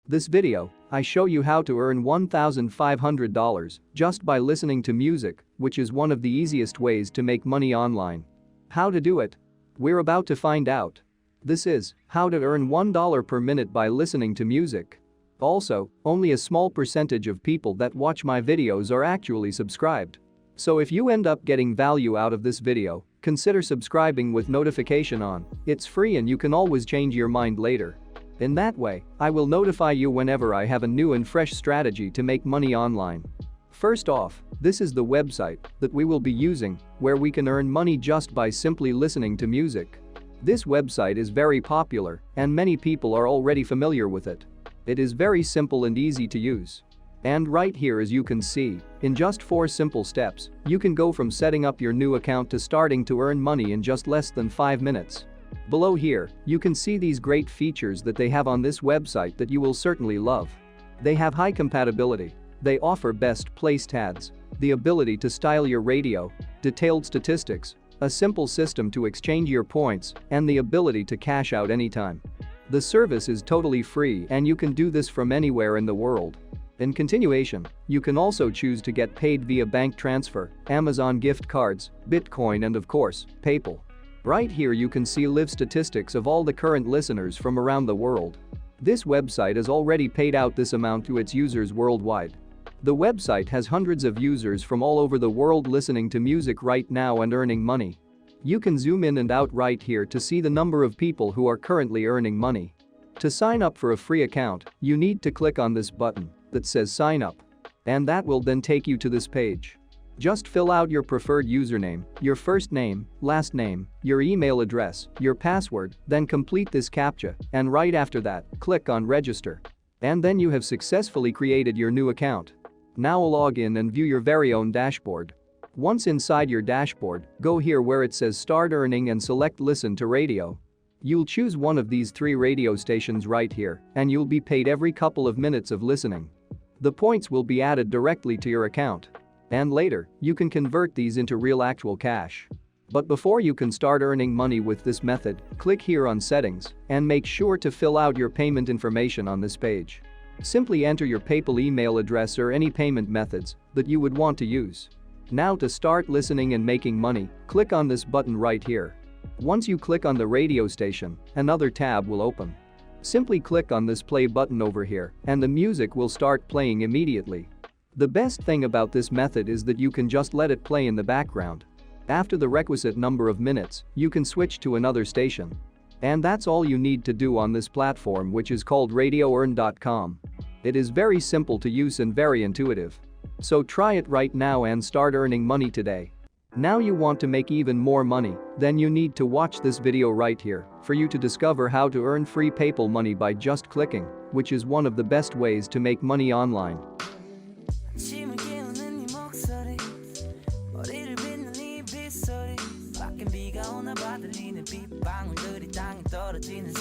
This video, I show you how to earn $1,500 just by listening to music, which is one of the easiest ways to make money online. How to do it? We're about to find out. This is how to earn $1 per minute by listening to music. Also, only a small percentage of people that watch my videos are actually subscribed. So if you end up getting value out of this video, consider subscribing with notification on. It's free and you can always change your mind later. In that way, I will notify you whenever I have a new and fresh strategy to make money online. First off, this is the website that we will be using, where we can earn money just by simply listening to music. This website is very popular and many people are already familiar with it. It is very simple and easy to use. And right here, as you can see, in just 4 simple steps, you can go from setting up your new account to starting to earn money in just less than 5 minutes. Below here, you can see these great features that they have on this website that you will certainly love. They have high compatibility. They offer best placed ads, the ability to style your radio, detailed statistics, a simple system to exchange your points, and the ability to cash out anytime. The service is totally free and you can do this from anywhere in the world. In continuation, you can also choose to get paid via bank transfer, Amazon gift cards, Bitcoin, and of course, PayPal. Right here you can see live statistics of all the current listeners from around the world. This website has already paid out this amount to its users worldwide. The website has hundreds of users from all over the world listening to music right now and earning money. You can zoom in and out right here to see the number of people who are currently earning money. To sign up for a free account, you need to click on this button that says sign up. And that will then take you to this page. Just fill out your preferred username, your first name, last name, your email address, your password, then complete this CAPTCHA, and right after that, click on register. And then you have successfully created your new account. Now log in and view your very own dashboard. Once inside your dashboard, go here where it says start earning and select listen to radio. You'll choose one of these 3 radio stations right here, and you'll be paid every couple of minutes of listening. The points will be added directly to your account. And later, you can convert these into real actual cash. But before you can start earning money with this method, click here on settings and make sure to fill out your payment information on this page. Simply enter your PayPal email address or any payment methods that you would want to use. Now to start listening and making money, click on this button right here. Once you click on the radio station, another tab will open. Simply click on this play button over here and the music will start playing immediately. The best thing about this method is that you can just let it play in the background. After the requisite number of minutes, you can switch to another station. And that's all you need to do on this platform, which is called radioearn.com. It is very simple to use and very intuitive. So try it right now and start earning money today. Now you want to make even more money, then you need to watch this video right here for you to discover how to earn free PayPal money by just clicking, which is one of the best ways to make money online. 아침을 깨우는 네 목소리 머리를 빗는 네 빗소리 밖엔 비가 오나 봐 들리는 빗방울들이 땅에 떨어지는